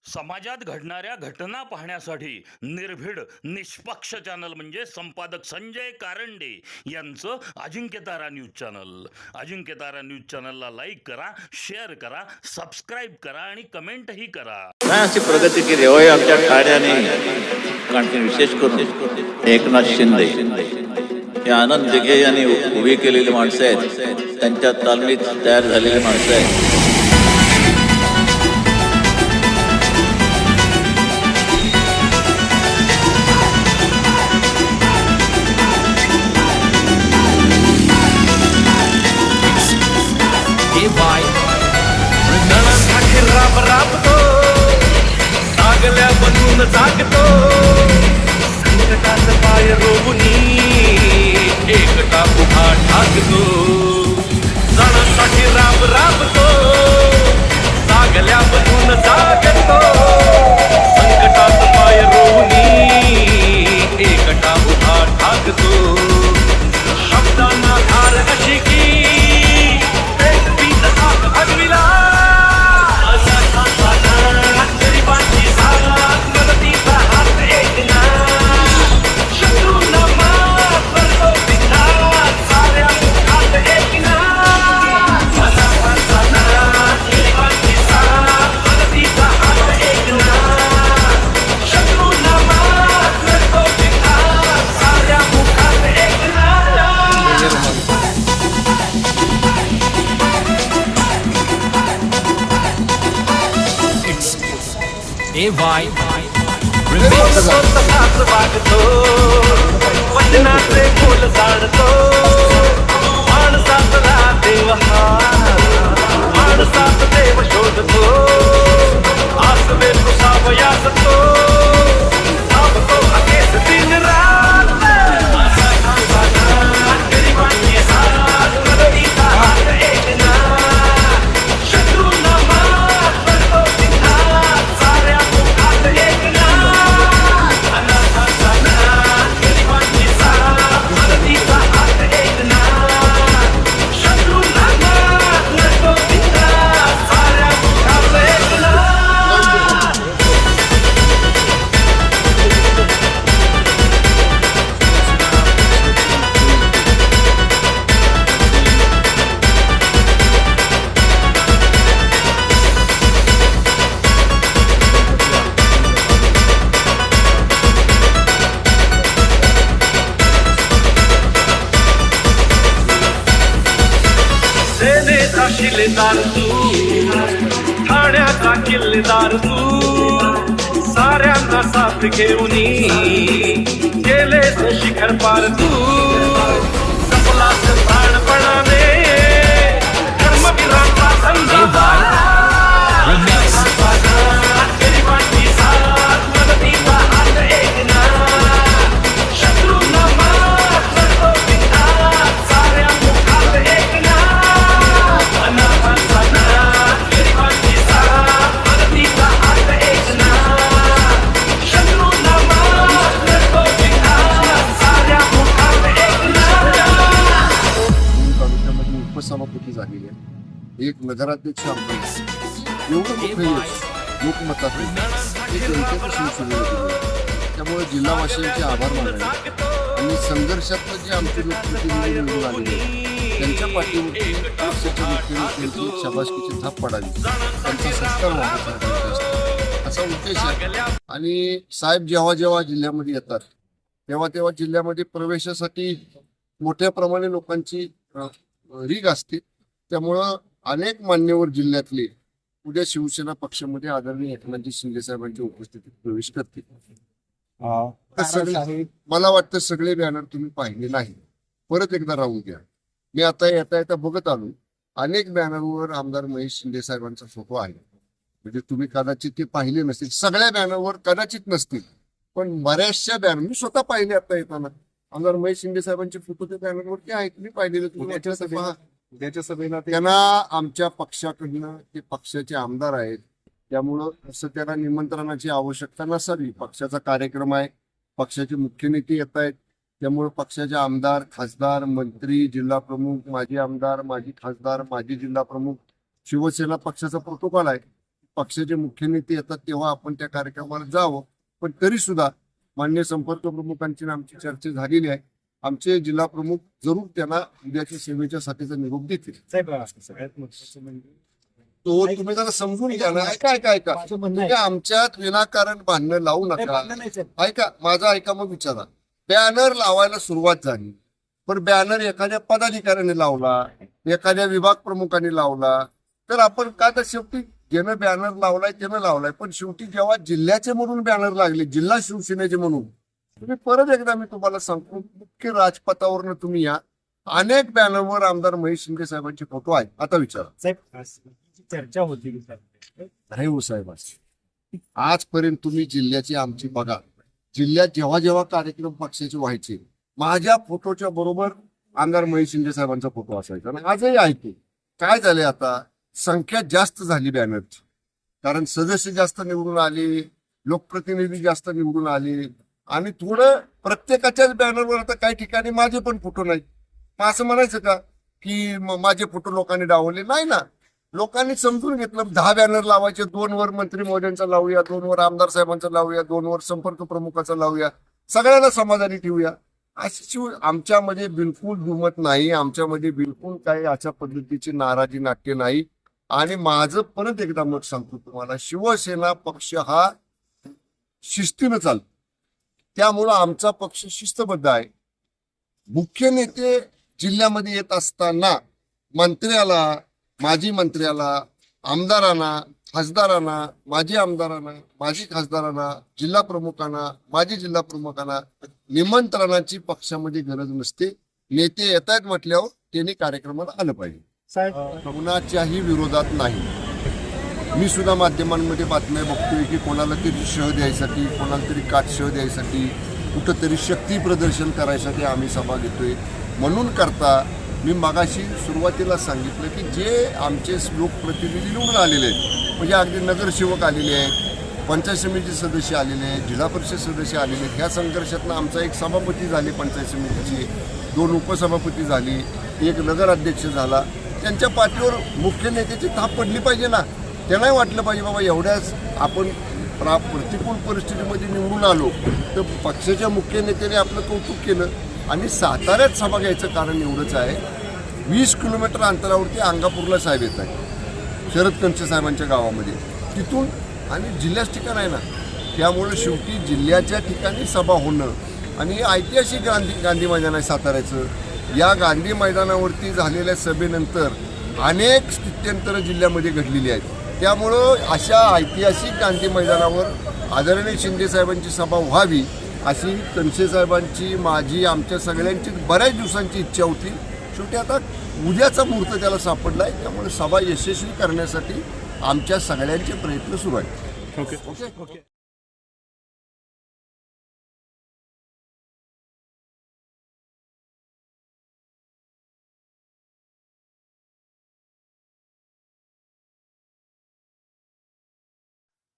समाजात घडणाऱ्या घटना पाहण्यासाठी निर्भीड निष्पक्ष चॅनल म्हणजे संपादक संजय कारंडे यांचं Ajinkyatara news channel. Ajinkyatara news चॅनलला लाईक करा, शेअर करा, सबस्क्राईब करा आणि कमेंटही करा. काय अशी प्रगती केली होय आमच्या ठाण्याने. आणखी विशेष करून एकनाथ शिंदे हे आनंद दिघे यांनी उभी केलेली माणसं आहेत, त्यांच्या तालमीत तयार झालेली माणसं आहेत. राब राबतो जागल्या बनून जागतो, संकटात पाय रोवणी एकटा उभा ठाकतो. जणांसाठी राब राबतो जागल्या बनून जागतो, संकटात पाय रोवणी एकटा उभा ठाकतो. शब्दांना धार अशी की एक बीज आग भगविला, वचनाचे बोल जाणतो, माणसातला देव हा, माणसात देव शोधतो. आसवे तुसावयास तो थांबतो अखेस दिन रात. गरिबांची साथ मदतीचा हात एकना, शत्रूंना मात करतो सिद्धात, साऱ्या मुखात एकना. गरिबांची साथ मदतीचा हात एकना, शत्रूंना मात करतो सिद्धात, साऱ्या मुखात एकना. सेनेचा शिलेदार तू, ठाण्याचा किल्लेदार तू, साऱ्यांना साथ घेऊनी गेलेस शिखर पार तू. जपलास प्राणपणाने धर्मवीरांचा संघ. गरिबांची साथ मदतीचा हात एकना, शत्रूंना मात करतो सिद्धात, साऱ्या मुखात एकना. गरिबांची साथ मदतीचा हात एकना, शत्रूंना मात करतो सिद्धात, साऱ्या मुखात एकना. तालुक्यामध्ये उपसभापती झालेली आहे, एक नगराध्यक्ष आमदार, एवढं मोठं यश लोकमतात हे जनतेनं शिवसेनेला दिलं. त्यामुळे जिल्हावासियांचे आभार मानावे आणि संघर्षात जे आमचे लोकप्रतिनिधी निवडून आलेले आहेत त्यांच्या पाठीवरती पक्षाच्या मुख्यमंत्र्यांची शाबासकीची थाप पडावी, त्यांचा सत्कार व्हावा सर्वांचा असतो असा उद्देश आहे. आणि साहेब जेव्हा जेव्हा जिल्ह्यामध्ये येतात तेव्हा जिल्ह्यामध्ये प्रवेशासाठी मोठ्या प्रमाणे लोकांची रीग असते. त्यामुळं अनेक मान्यवर जिल्ह्यातले उद्या शिवसेना पक्षामध्ये आदरणीय एकनाथजी शिंदे साहेबांच्या उपस्थितीत प्रवेश करतील. मला वाटतं सगळे बॅनर तुम्ही पाहिले नाही, परत एकदा राहून घ्या. मी आता येता बघत आलो, अनेक बॅनरवर आमदार महेश शिंदे साहेबांचा फोटो आहे. म्हणजे तुम्ही कदाचित ते पाहिले नसतील, सगळ्या बॅनरवर कदाचित नसतील, पण बऱ्याचशा बॅनर मी स्वतः पाहिले आता येताना. आमदार महेश शिंदे साहेबांचे फोटो त्या बॅनरवरती आहेत, मी पाहिलेले. त्याच्या सभेला त्यांना आमच्या पक्षाकडनं ते पक्षाचे आमदार आहेत, त्यामुळं असं त्यांना निमंत्रणाची आवश्यकता नसावी. पक्षाचा कार्यक्रम आहे, पक्षाचे मुख्य नेते येत आहेत, त्यामुळे पक्षाचे आमदार, खासदार, मंत्री, जिल्हा प्रमुख, माजी आमदार, माजी खासदार, माजी जिल्हा प्रमुख, शिवसेना पक्षाचा प्रोटोकॉल आहे. पक्षाचे मुख्य नेते येतात तेव्हा आपण त्या कार्यक्रमाला जावं. पण तरी सुद्धा मान्य संपर्क प्रमुखांची आणि आमची चर्चा झालेली आहे. आमचे जिल्हा प्रमुख जरूर त्यांना उद्याच्या सेवेच्या साठीचा निरोप देतील. साहेब सगळ्यात महत्त्वाचं म्हणजे तो तुम्ही जरा समजून घ्या ना. ऐका तुम्ही आमच्यात विनाकारण भांडणं लावू नका. ऐका माझं, ऐका मग विचारा. बॅनर लावायला सुरुवात झाली, पण बॅनर एखाद्या पदाधिकाऱ्याने लावला, एखाद्या विभाग प्रमुखाने लावला, तर आपण का, तर शेवटी ज्यानं बॅनर लावलाय त्यानं लावलाय. पण शेवटी जेव्हा जिल्ह्याचे म्हणून बॅनर लागले, जिल्हा शिवसेनेचे म्हणून, तुम्ही परत एकदा मी तुम्हाला सांगतो, मुख्य राजपथावरनं तुम्ही या, अनेक बॅनरवर आमदार महेश शिंदे साहेबांचे फोटो आहेत. आता विचारा. साहेब चर्चा होती की साहेब नाही हो साहेब, आजपर्यंत तुम्ही जिल्ह्याची आमची बघा, जिल्ह्यात जेव्हा जेव्हा कार्यक्रम पक्षाचे व्हायचे, माझ्या फोटोच्या बरोबर आमदार महेश शिंदे साहेबांचा फोटो असायचा. आणि आजही आहे. काय झाले, आता संख्या जास्त झाली बॅनरची, कारण सदस्य जास्त निवडून आले, लोकप्रतिनिधी जास्त निवडून आले, आणि थोडं प्रत्येकाच्याच बॅनरवर आता काही ठिकाणी माझे पण फोटो नाहीत. मग असं म्हणायचं का की माझे फोटो लोकांनी डावले? नाही ना, लोकांनी समजून घेतलं. 10 बॅनर लावायचे, 2 वर मंत्री महोदयांचा लावूया, 2 वर आमदार साहेबांचा लावूया, 2 वर संपर्क प्रमुखाचा लावूया, सगळ्यांना समाधानी ठेवूया. अशी आमच्यामध्ये बिलकुल दुमत नाही, आमच्यामध्ये बिलकुल काही अशा पद्धतीची नाराजी नाट्य नाही. आणि माझं परत एकदा मत सांगतो तुम्हाला, शिवसेना पक्ष हा शिस्तीनं चालतो, त्यामुळं आमचा पक्ष शिस्तबद्ध आहे. मुख्य नेते जिल्ह्यामध्ये येत असताना मंत्र्याला, माजी मंत्र्याला, आमदारांना, खासदारांना, माजी आमदारांना, माजी खासदारांना, जिल्हा प्रमुखांना, माजी जिल्हा प्रमुखांना निमंत्रणाची पक्षामध्ये गरज नसते. नेते येत आहेत म्हटल्यावर त्यांनी कार्यक्रमाला आलं पाहिजे. साहेब कोणाच्याही विरोधात नाही. मी सुद्धा माध्यमांमध्ये बातम्या बघतोय की कोणाला तरी शह द्यायसाठी, कोणाला तरी काटशह द्यायसाठी, कुठंतरी शक्ती प्रदर्शन करायसाठी आम्ही सभा घेतोय. म्हणून करता मी मगाशी सुरुवातीला सांगितलं की जे आमचे लोकप्रतिनिधी निवडून आलेले आहेत, म्हणजे अगदी नगरसेवक आलेले आहेत, पंचायत समिती सदस्य आलेले आहेत, जिल्हा परिषद सदस्य आलेले आहेत. ह्या संघर्षातनं आमचा एक सभापती झाले पंचायत समितीची, 2 उपसभापती झाली, 1 नगराध्यक्ष झाला. त्यांच्या पाठीवर मुख्य नेत्याची थाप पडली पाहिजे ना. त्यांनाही वाटलं पाहिजे बाबा एवढ्याच आपण प्रतिकूल परिस्थितीमध्ये निवडून आलो, तर पक्षाच्या मुख्य नेत्याने आपलं कौतुक केलं. आणि साताऱ्यात सभा घ्यायचं कारण एवढंच आहे, 20 किलोमीटर अंतरावरती अंगापूरला साहेब येत आहे, शरद कंचे साहेबांच्या गावामध्ये, तिथून आणि जिल्ह्याच ठिकाण आहे ना, त्यामुळे शेवटी जिल्ह्याच्या ठिकाणी सभा होणं. आणि ऐतिहासिक गांधी मैदान आहे साताऱ्याचं. या गांधी मैदानावरती झालेल्या सभेनंतर अनेक स्थित्यंतरं जिल्ह्यामध्ये घडलेली आहेत. त्यामुळं अशा ऐतिहासिक गांधी मैदानावर आदरणीय शिंदे साहेबांची सभा व्हावी अशी कंचे साहेबांची, माझी, आमच्या सगळ्यांची बऱ्याच दिवसांची इच्छा होती. शेवटी आता उद्याचा मुहूर्त त्याला सापडला आहे. त्यामुळे सभा यशस्वी करण्यासाठी आमच्या सगळ्यांचे प्रयत्न सुरू आहेत. ओके.